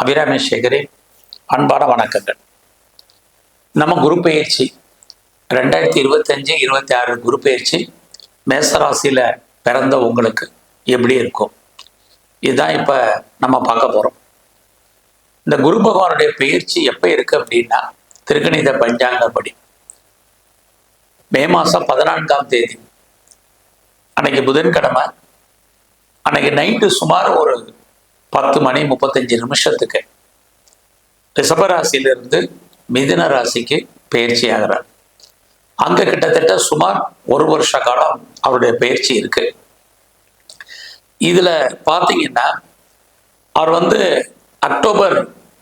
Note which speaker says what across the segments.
Speaker 1: அபிராமி சேகரின் அன்பான வணக்கங்கள். நம்ம குரு பயிற்சி 2025-26 குரு பயிற்சி மேசராசியில் பிறந்த உங்களுக்கு எப்படி இருக்கும், இதுதான் இப்போ நம்ம பார்க்க போகிறோம். இந்த குரு பகவானுடைய பயிற்சி எப்போ இருக்குது அப்படின்னா, திருக்கணித பஞ்சாங்கப்படி மே மாதம் 14ஆம் தேதி அன்னைக்கு புதன்கிழமை, அன்னைக்கு நைட்டு சுமார் ஒரு 10:35 ரிஷபராசியிலிருந்து மிதுன ராசிக்கு பயிற்சி ஆகிறார். அங்க கிட்டத்தட்ட சுமார் 1 வருஷ காலம் அவருடைய பயிற்சி இருக்கு. இதுல பாத்தீங்கன்னா அவர் அக்டோபர்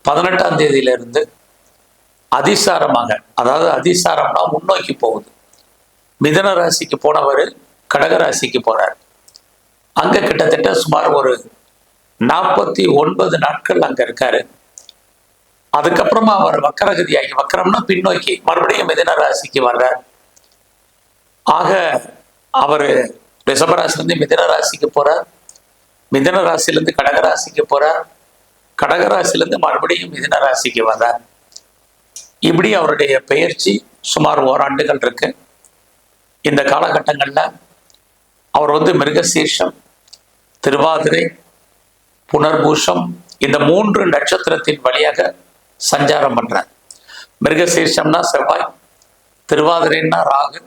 Speaker 1: 18ஆம் தேதியிலிருந்து அதிசாரமாக, அதாவது அதிசாரம்னா முன்னோக்கி போகுது, மிதுன ராசிக்கு போனவர் கடகராசிக்கு போறார். அங்க கிட்டத்தட்ட சுமார் ஒரு 49 நாட்கள் அங்க இருக்காரு. அதுக்கப்புறமா அவர் வக்கரகதியாகி, வக்கரம்னா பின்னோக்கி மறுபடியும் மிதுன ராசிக்கு வர்றார். ஆக அவர் ரிஷபராசிலிருந்து மிதுன ராசிக்கு போறார், மிதுன ராசியிலிருந்து கடகராசிக்கு போறார், கடகராசிலிருந்து மறுபடியும் மிதுன ராசிக்கு வர்றார். இப்படி அவருடைய பயிற்சி சுமார் ஓராண்டுகள் இருக்கு. இந்த காலகட்டங்கள்ல அவர் மிருகசீர்ஷம், திருவாதிரை, புனர்பூஷம் இந்த 3 நட்சத்திரத்தின் வழியாக சஞ்சாரம் பண்றார். மிருகசீர்ஷம்னா செவ்வாய், திருவாதிரைன்னா ராகு,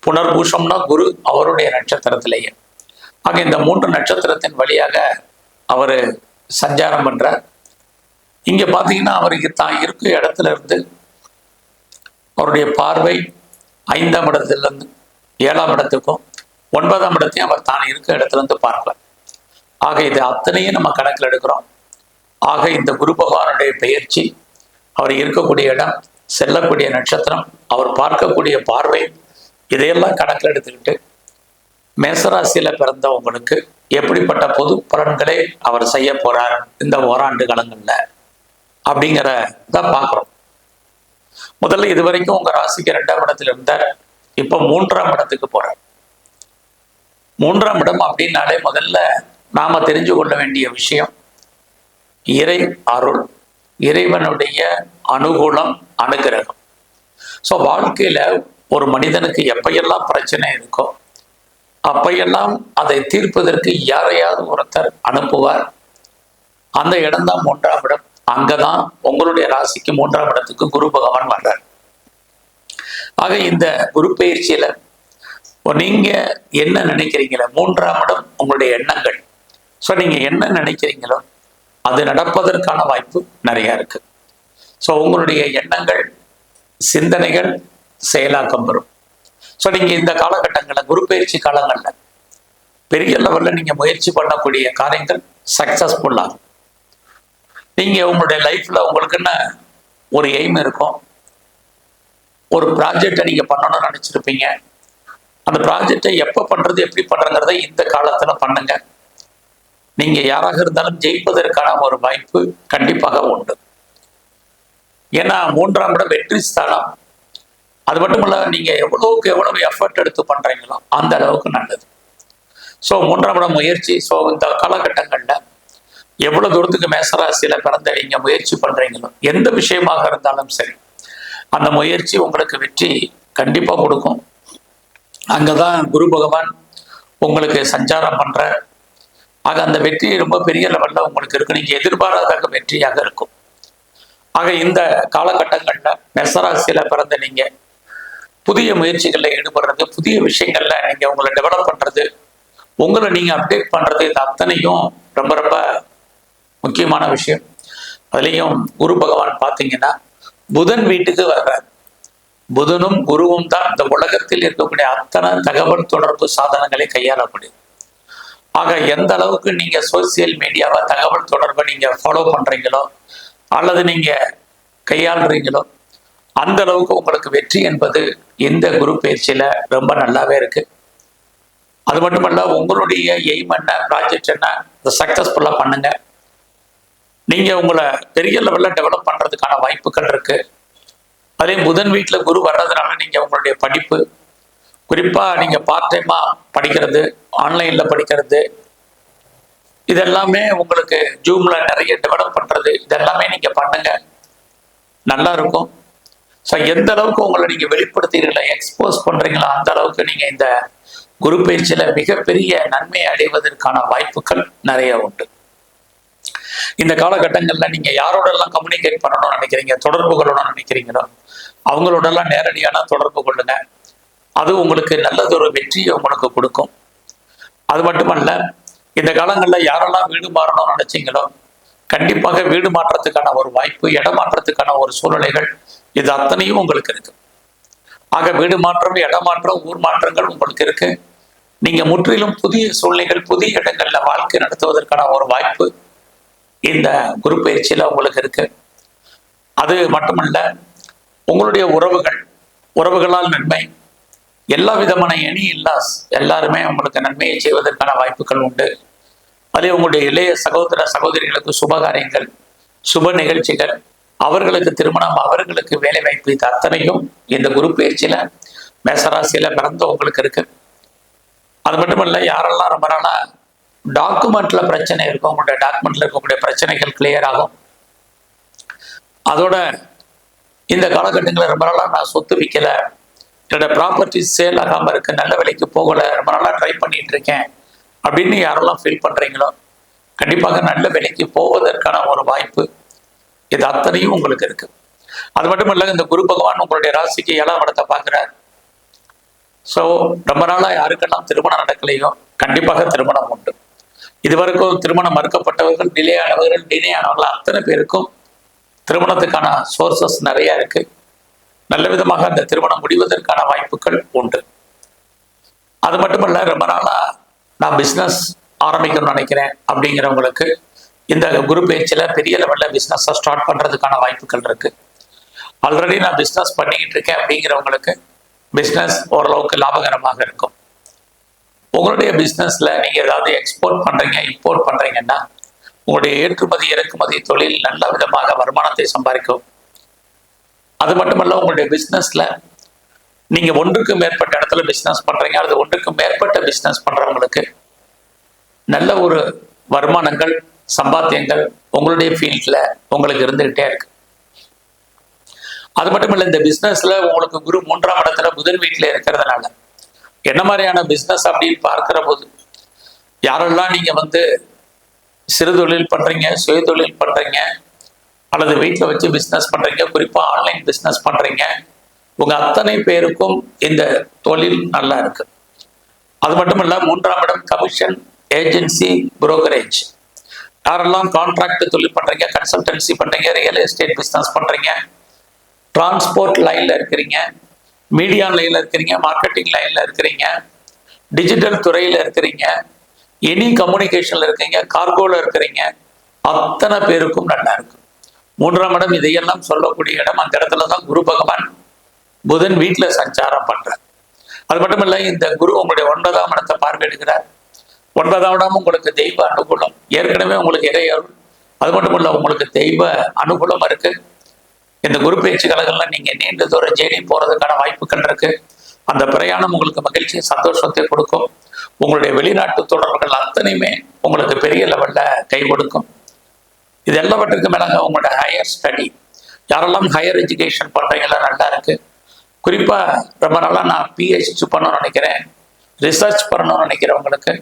Speaker 1: புனர்பூஷம்னா குரு அவருடைய நட்சத்திரத்திலேயே. ஆக இந்த 3 நட்சத்திரத்தின் வழியாக அவர் சஞ்சாரம் பண்றார். இங்க பாத்தீங்கன்னா அவருக்கு தான் இருக்கும் இடத்துல இருந்து அவருடைய பார்வை 5ஆம் இடத்திலிருந்து 7ஆம் இடத்துக்கும் 9ஆம் இடத்தையும் அவர் தான் இருக்க இடத்துல இருந்து பார்க்கலாம். ஆக இது அத்தனையும் நம்ம கணக்கில் எடுக்கிறோம். ஆக இந்த குரு பகவானுடைய பயிற்சி, அவர் இருக்கக்கூடிய இடம், செல்லக்கூடிய நட்சத்திரம், அவர் பார்க்கக்கூடிய பார்வை, இதையெல்லாம் கணக்கில் எடுத்துக்கிட்டு மேசராசியில பிறந்தவங்களுக்கு எப்படிப்பட்ட பொது பலன்களை அவர் செய்ய போறார் இந்த ஓராண்டு காலங்கள்ல அப்படிங்கிறத பார்க்குறோம். முதல்ல இதுவரைக்கும் உங்க ராசிக்கு 2ஆம் இடத்துல இருந்தார், இப்போ 3ஆம் இடத்துக்கு போறார். 3ஆம் இடம் அப்படின்னாலே முதல்ல நாம தெரிஞ்சு கொள்ள வேண்டிய விஷயம் இறை அருள், இறைவனுடைய அனுகூலம், அனுகிரகம். ஸோ வாழ்க்கையில ஒரு மனிதனுக்கு எப்பையெல்லாம் பிரச்சனை இருக்கோ அப்பையெல்லாம் அதை தீர்ப்பதற்கு யாரையாவது ஒருத்தர் அனுப்புவார். அந்த இடம்தான் 3ஆம் இடம். அங்கதான் உங்களுடைய ராசிக்கு 3ஆம் இடத்துக்கு குரு பகவான் வர்றார். ஆக இந்த குரு பயிற்சியில நீங்க என்ன நினைக்கிறீங்களோ, 3ஆம் இடம் உங்களுடைய எண்ணங்கள். ஸோ நீங்க என்ன நினைக்கிறீங்களோ அது நடப்பதற்கான வாய்ப்பு நிறைய இருக்கு. ஸோ உங்களுடைய எண்ணங்கள், சிந்தனைகள் செயலாக்கம் வரும். ஸோ நீங்க இந்த காலகட்டங்களில், குரு பயிற்சி காலங்களில் பெரிய லெவலில் நீங்க முயற்சி பண்ணக்கூடிய காரியங்கள் சக்சஸ்ஃபுல் ஆகும். நீங்க உங்களுடைய லைஃப்ல உங்களுக்குன்னு ஒரு எய்ம் இருக்கும், ஒரு ப்ராஜெக்டை நீங்க பண்ணணும்னு நினைச்சிருப்பீங்க. அந்த ப்ராஜெக்டை எப்போ பண்றது, எப்படி பண்றங்கிறத இந்த காலத்துல பண்ணுங்க. நீங்க யாராக இருந்தாலும் ஜெயிப்பதற்கான ஒரு வாய்ப்பு கண்டிப்பாக உண்டு. ஏன்னா 3ஆம் இடம் வெற்றி ஸ்தானம். அது மட்டுமல்ல, நீங்க எவ்வளவுக்கு எவ்வளவு எஃபர்ட் எடுத்து பண்றீங்களோ அந்த அளவுக்கு நல்லது. ஸோ 3ஆம் இடம் முயற்சி. ஸோ இந்த காலகட்டங்கள்ல எவ்வளவு தூரத்துக்கு மேசராசியில பிறந்த நீங்க முயற்சி பண்றீங்களோ, எந்த விஷயமாக இருந்தாலும் சரி, அந்த முயற்சி உங்களுக்கு வெற்றி கண்டிப்பா கொடுக்கும். அங்கதான் குரு பகவான் உங்களுக்கு சஞ்சாரம் பண்ற. ஆக அந்த வெற்றி ரொம்ப பெரிய லெவல்ல உங்களுக்கு இருக்கு. நீங்க எதிர்பாராத வெற்றியாக இருக்கும். ஆக இந்த காலகட்டங்கள்ல மேசராசியில பிறந்த நீங்க புதிய முயற்சிகள்ல ஈடுபடுறது, புதிய விஷயங்கள்ல நீங்க உங்களை டெவலப் பண்றது, உங்களை நீங்க அப்டேட் பண்றது, இது அத்தனையும் ரொம்ப ரொம்ப முக்கியமான விஷயம். அதுலேயும் குரு பகவான் பார்த்தீங்கன்னா புதன் வீட்டுக்கு வர்றார். புதனும் குருவும் தான் இந்த உலகத்தில் இருக்கக்கூடிய அத்தனை தகவல் தொடர்பு சாதனங்களை கையாளக்கூடியது. ஆக எந்த அளவுக்கு நீங்க சோசியல் மீடியாவை, தகவல் தொடர்பை நீங்க ஃபாலோ பண்றீங்களோ அல்லது நீங்க கையாளுறீங்களோ அந்த அளவுக்கு உங்களுக்கு வெற்றி என்பது இந்த குரு பயிற்சியில ரொம்ப நல்லாவே இருக்கு. அது மட்டுமல்ல, உங்களுடைய எய்ம் என்ன, ப்ராஜெக்ட் என்ன, அதை சக்சஸ்ஃபுல்லா பண்ணுங்க. நீங்க உங்களை பெரிய லெவல்ல டெவலப் பண்றதுக்கான வாய்ப்புகள் இருக்கு. அதே புதன் வீட்டுல குரு வர்றதுனால நீங்க உங்களுடைய படிப்பு, குறிப்பா நீங்க பார்ட் டைமா படிக்கிறது, ஆன்லைன்ல படிக்கிறது, இதெல்லாமே உங்களுக்கு ஜூம்ல நிறைய டெவலப் பண்றது, இதெல்லாமே நீங்க பண்ணுங்க, நல்லா இருக்கும். ஸோ எந்த அளவுக்கு உங்களை நீங்க வெளிப்படுத்துறீங்களா, எக்ஸ்போஸ் பண்றீங்களா, அந்த அளவுக்கு நீங்க இந்த குரு பயிற்சியில மிகப்பெரிய நன்மையை அடைவதற்கான வாய்ப்புகள் நிறைய உண்டு. இந்த காலகட்டங்கள்ல நீங்க யாரோடெல்லாம் கம்யூனிகேட் பண்ணணும்னு நினைக்கிறீங்க, தொடர்பு கொள்ளணும்னு நினைக்கிறீங்களோ அவங்களோடெல்லாம் நேரடியான தொடர்பு கொள்ளுங்க. அது உங்களுக்கு நல்லதொரு வெற்றியை உங்களுக்கு கொடுக்கும். அது மட்டுமல்ல, இந்த காலங்களில் யாரெல்லாம் வீடு மாறணும்னு நினைச்சீங்களோ கண்டிப்பாக வீடு மாற்றத்துக்கான ஒரு வாய்ப்பு, இடமாற்றத்துக்கான ஒரு சூழ்நிலைகள், இது அத்தனையும் உங்களுக்கு இருக்கு. ஆக வீடு மாற்றம், இடமாற்றம், ஊர் மாற்றங்கள் உங்களுக்கு இருக்கு. நீங்க முற்றிலும் புதிய சூழ்நிலைகள், புதிய இடங்கள்ல வாழ்க்கை நடத்துவதற்கான ஒரு வாய்ப்பு இந்த குரு பயிற்சியில உங்களுக்கு இருக்கு. அது மட்டுமல்ல, உங்களுடைய உறவுகளால் நன்மை, எல்லா விதமான எனி இல்லாஸ் எல்லாருமே உங்களுக்கு நன்மையை செய்வதற்கான வாய்ப்புகள் உண்டு. அதே உங்களுடைய இளைய சகோதர சகோதரிகளுக்கு சுபகாரியங்கள், சுப நிகழ்ச்சிகள், அவர்களுக்கு திருமணம், அவர்களுக்கு வேலை வாய்ப்பு, இது அத்தனையும் இந்த குரு பயிற்சியில மேசராசியில பிறந்த உங்களுக்கு இருக்கு. அது மட்டுமல்ல, யாரெல்லாம் ரொம்ப நாளா டாக்குமெண்ட்ல பிரச்சனை இருக்கும், உங்களுடைய டாக்குமெண்ட்ல இருக்கக்கூடிய பிரச்சனைகள் கிளியர் ஆகும். அதோட இந்த காலகட்டங்களில் ரொம்ப நாளா நான் சொத்து விற்கல, என்னோட ப்ராப்பர்ட்டி சேல் ஆகாம இருக்கு, நல்ல விலைக்கு போகல, ரொம்ப நாளா ட்ரை பண்ணிட்டு இருக்கேன் அப்படின்னு யாரெல்லாம் ஃபீல் பண்றீங்களோ கண்டிப்பாக நல்ல விலைக்கு போவதற்கான ஒரு வாய்ப்பு, இது அத்தனையும் உங்களுக்கு இருக்கு. அது மட்டும் இல்ல, இந்த குரு பகவான் உங்களுடைய ராசிக்கு 7ஆம் இடத்தை பார்க்கிறார். ஸோ ரொம்ப நாளா யாருக்கெல்லாம் திருமணம் நடக்கலையோ கண்டிப்பாக திருமணம் உண்டு. இதுவரைக்கும் திருமணம் மறுக்கப்பட்டவர்கள், டிலே ஆனவர்கள் அத்தனை பேருக்கும் திருமணத்துக்கான சோர்சஸ் நிறைய இருக்கு. நல்ல விதமாக அந்த திருமணம் முடிவதற்கான வாய்ப்புகள் உண்டு. அது மட்டுமல்ல, ரொம்ப நாளா நான் பிஸ்னஸ் ஆரம்பிக்கணும்னு நினைக்கிறேன் அப்படிங்கிறவங்களுக்கு இந்த குரு பயிற்சியில பெரிய லெவல்ல பிஸ்னஸை ஸ்டார்ட் பண்றதுக்கான வாய்ப்புகள் இருக்கு. ஆல்ரெடி நான் பிஸ்னஸ் பண்ணிக்கிட்டு இருக்கேன் அப்படிங்கிறவங்களுக்கு பிஸ்னஸ் ஓரளவுக்கு லாபகரமாக இருக்கும். உங்களுடைய பிஸ்னஸ்ல நீங்க ஏதாவது எக்ஸ்போர்ட் பண்றீங்க, இம்போர்ட் பண்றீங்கன்னா உங்களுடைய ஏற்றுமதி இறக்குமதி தொழில் நல்ல விதமாக வருமானத்தை சம்பாதிக்கும். அது மட்டுமல்ல, உங்களுடைய பிஸ்னஸ்ல நீங்க ஒன்றுக்கு மேற்பட்ட இடத்துல பிஸ்னஸ் பண்றீங்க, அது ஒன்றுக்கு மேற்பட்ட பிஸ்னஸ் பண்றவங்களுக்கு நல்ல ஒரு வருமானங்கள், சம்பாத்தியங்கள் உங்களுடைய ஃபீல்ட்ல உங்களுக்கு இருந்துகிட்டே இருக்கு. அது மட்டும் இல்லை, இந்த பிஸ்னஸ்ல உங்களுக்கு குரு 3ஆம் இடத்துல புதன் வீட்டில் இருக்கிறதுனால என்ன மாதிரியான பிஸ்னஸ் அப்படின்னு பார்க்கிற போது, யாரெல்லாம் நீங்க சிறு தொழில் பண்றீங்க, சுய தொழில் பண்றீங்க, அல்லது வீட்டில் வச்சு பிஸ்னஸ் பண்றீங்க, குறிப்பா ஆன்லைன் பிஸ்னஸ் பண்றீங்க, உங்க அத்தனை பேருக்கும் இந்த தொழில் நல்லா இருக்கு. அது மட்டும் இல்ல, 3ஆம் இடம் கமிஷன், ஏஜென்சி, புரோக்கரேஜ், யாரெல்லாம் கான்ட்ராக்ட் தொழில் பண்றீங்க, கன்சல்டன்சி பண்றீங்க, ரியல் எஸ்டேட் பிஸ்னஸ் பண்றீங்க, டிரான்ஸ்போர்ட் லைன்ல இருக்கிறீங்க, மீடியா லைன்ல இருக்கிறீங்க, மார்க்கெட்டிங் லைன்ல இருக்கிறீங்க, டிஜிட்டல் துறையில இருக்கிறீங்க, எனி கம்யூனிகேஷன்ல இருக்கீங்க, கார்கோல இருக்கிறீங்க, அத்தனை பேருக்கும் நல்லா இருக்கு. 3ஆம் இடம் இதையெல்லாம் சொல்லக்கூடிய இடம். அந்த இடத்துல தான் குரு பகவான் புதன் வீட்டுல சஞ்சாரம் பண்றார். அது மட்டும் இல்ல, இந்த குரு உங்களுடைய 9ஆம் இடத்தை பார்வையிடுகிறார். 9ஆம் இடம் உங்களுக்கு தெய்வ அனுகூலம், ஏற்கனவே உங்களுக்கு இறையருள், அது மட்டும் இல்ல உங்களுக்கு தெய்வ அனுகூலம் இருக்கு. இந்த குரு பயிற்சி காலங்கள்ல நீங்க நீண்ட தூரம் ஜேர்னி போறதுக்கான வாய்ப்புகள் இருக்கு. அந்த பிரயாணம் உங்களுக்கு மகிழ்ச்சி, சந்தோஷத்தை கொடுக்கும். உங்களுடைய வெளிநாட்டு தொடர்புகள் அத்தனையுமே உங்களுக்கு பெரிய லெவல்ல கை கொடுக்கும். இது எல்லாவற்றுக்கும் மேலாக உங்களோட ஹையர் ஸ்டடி, யாரெல்லாம் ஹையர் எஜுகேஷன் பண்றீங்களா நல்லா இருக்கு. குறிப்பா ரொம்ப நாளா நான் பிஹெச்டி பண்ணணும்னு நினைக்கிறேன், ரிசர்ச் பண்ணணும்னு நினைக்கிறவங்களுக்கு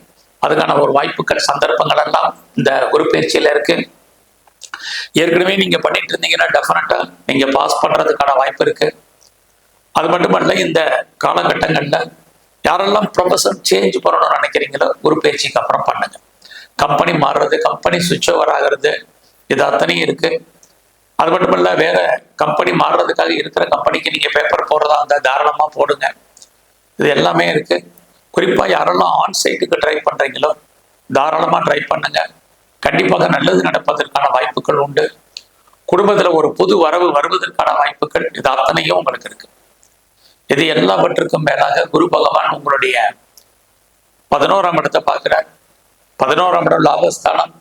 Speaker 1: அதுக்கான ஒரு வாய்ப்புகள், சந்தர்ப்பங்கள் எல்லாம் இந்த குரு பயிற்சியில இருக்கு. ஏற்கனவே நீங்க பண்ணிட்டு இருந்தீங்கன்னா டெஃபினட்டா நீங்க பாஸ் பண்றதுக்கான வாய்ப்பு இருக்கு. அது மட்டுமல்ல, இந்த காலகட்டங்கள்ல யாரெல்லாம் ப்ரொஃபஷன் சேஞ்ச் பண்ணணும்னு நினைக்கிறீங்களோ குரு பயிற்சிக்கு அப்புறம் பண்ணுங்க. கம்பெனி மாறுறது, கம்பெனி சுவிட்ச் ஓவர் ஆகிறது, இது அத்தனையும் இருக்கு. அது மட்டும் இல்ல, வேற கம்பெனி மாறுறதுக்காக இருக்கிற கம்பெனிக்கு நீங்க பேப்பர் போடுறதா இருந்தால் தாராளமா போடுங்க. இது எல்லாமே இருக்கு. குறிப்பா யாரெல்லாம் ஆன்சைட்டுக்கு ட்ரை பண்றீங்களோ தாராளமா ட்ரை பண்ணுங்க. கண்டிப்பாக நல்லது நடப்பதற்கான வாய்ப்புகள் உண்டு. குடும்பத்துல ஒரு புது வரவு வருவதற்கான வாய்ப்புகள், இது அத்தனையும் உங்களுக்கு இருக்கு. இது எல்லாவற்றுக்கும் மேலாக குரு பகவான் உங்களுடைய 11ஆம் இடத்தை பார்க்கிறார். 11ஆம் இடம் லாபஸ்தானம்.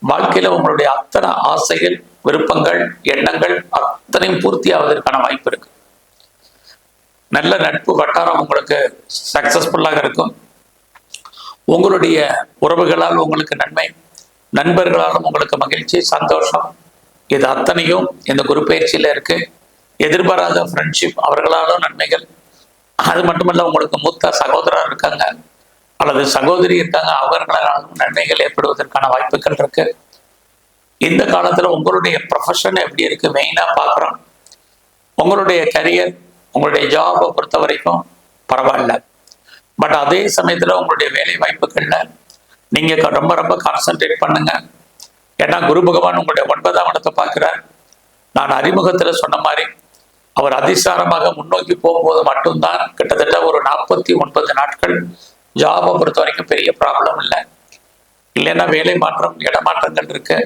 Speaker 1: வாழ்க்கையில உங்களுடைய அத்தனை ஆசைகள், விருப்பங்கள், எண்ணங்கள் அத்தனையும் பூர்த்தி ஆவதற்கான வாய்ப்பு இருக்கு. நல்ல நட்பு வட்டாரம் உங்களுக்கு சக்சஸ்ஃபுல்லாக இருக்கும். உங்களுடைய உறவுகளால் உங்களுக்கு நன்மை, நண்பர்களாலும் உங்களுக்கு மகிழ்ச்சி, சந்தோஷம். இது அத்தனையும் இந்த குரு பயிற்சியில இருக்கு. எதிர்பாராத ஃப்ரெண்ட்ஷிப், அவர்களாலும் நன்மைகள். அது மட்டுமல்ல, உங்களுக்கு மூத்த சகோதரர் இருக்காங்க அல்லது சகோதரி இருக்காங்க, அவர்களாலும் நன்மைகள் ஏற்படுவதற்கான வாய்ப்புகள் இருக்கு. இந்த காலத்துல உங்களுடைய ப்ரொஃபஷன் எப்படி இருக்கு மெயினா பார்க்குறோம். உங்களுடைய கரியர், உங்களுடைய ஜாபை பொறுத்த வரைக்கும் பரவாயில்ல. பட் அதே சமயத்துல உங்களுடைய வேலை வாய்ப்புகள்ல நீங்க ரொம்ப ரொம்ப கான்சென்ட்ரேட் பண்ணுங்க. ஏன்னா குரு பகவான் உங்களுடைய 9ஆம் இடத்தை பார்க்கிறார். நான் அறிமுகத்துல சொன்ன மாதிரி அவர் அதிசாரமாக முன்னோக்கி போகும்போது மட்டும்தான் கிட்டத்தட்ட ஒரு 49 நாட்கள் ஜாபை பொறுத்த வரைக்கும் பெரிய ப்ராப்ளம் இல்லை. இல்லைன்னா வேலை மாற்றம், இடமாற்றங்கள் இருக்கு.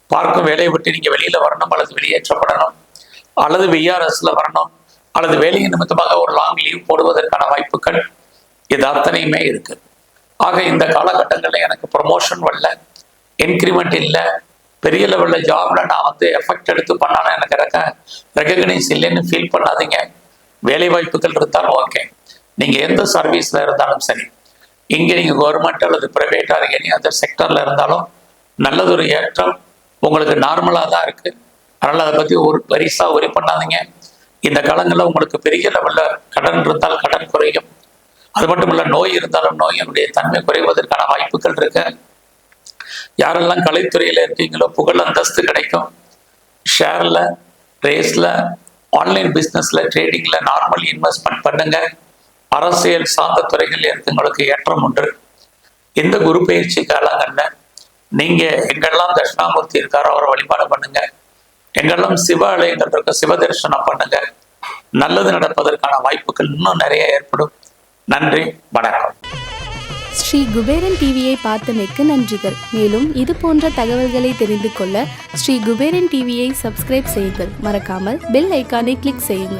Speaker 1: பார்க்கும் வேலையை விட்டு நீங்க வெளியில வரணும், அல்லது வெளியேற்றப்படணும், அல்லது விஆர்எஸ்ல வரணும், அல்லது வேலையின் நிமித்தமாக ஒரு லாங் லீவ் போடுவதற்கான வாய்ப்புகள் இது அத்தனையுமே இருக்கு. ஆக இந்த காலகட்டங்களில் எனக்கு ப்ரொமோஷன் வரல, இன்க்ரிமெண்ட் இல்லை, பெரிய லெவலில் ஜாப்ல நான் எஃபெக்ட் எடுத்து பண்ணாலும் எனக்கு ரெகக்னைஸ் இல்லைன்னு ஃபீல் பண்ணாதீங்க. வேலை வாய்ப்புகள் இருந்தாலும் ஓகே, நீங்க எந்த சர்வீஸ்ல இருந்தாலும் சரி, இங்கே நீங்க கவர்மெண்ட் அல்லது பிரைவேட் அல்லது எனி அதர் செக்டர்ல இருந்தாலும் நல்லதொரு ஏற்றம் உங்களுக்கு நார்மலாக தான் இருக்கு. அதனால அதை பத்தி ஒரு பெரிசா ஒரி பண்ணாதீங்க. இந்த காலங்களில் உங்களுக்கு பெரிய லெவலில் கடன் இருந்தால் கடன் குறையும். அது மட்டும் இல்லை, நோய் இருந்தாலும் நோயினுடைய தன்மை குறைவதற்கான வாய்ப்புகள் இருக்கு. யாரெல்லாம் கலைத்துறையில இருக்கீங்களோ புகழ் அந்தஸ்து கிடைக்கும். ஷேர்ல, ரேஸ்ல, ஆன்லைன் பிஸ்னஸ்ல, ட்ரேடிங்ல நார்மல் இன்வெஸ்ட்மெண்ட் பண்ணுங்க. அரசியல் சார்ந்த துறைகளில் இருக்கவங்களுக்கு ஏற்றம் உண்டு. இந்த குரு பயிற்சி காலங்கள்ல நீங்க எங்கெல்லாம் தட்சிணாமூர்த்தி இருக்காரோ அவரை வழிபாடு பண்ணுங்க. எங்கெல்லாம் சிவ ஆலயங்கள் இருக்க சிவ தரிசனம் பண்ணுங்க. நல்லது நடப்பதற்கான வாய்ப்புகள் இன்னும் நிறைய ஏற்படும். நன்றி, வணக்கம்.
Speaker 2: ஸ்ரீ குபேரன் டிவியை பார்த்தமைக்கு நன்றிகள். மேலும் இது போன்ற தகவல்களை தெரிந்து கொள்ள ஸ்ரீ குபேரன் டிவியை சப்ஸ்கிரைப் செய்யுங்கள். மறக்காமல் பெல் ஐக்கானை கிளிக் செய்யுங்கள்.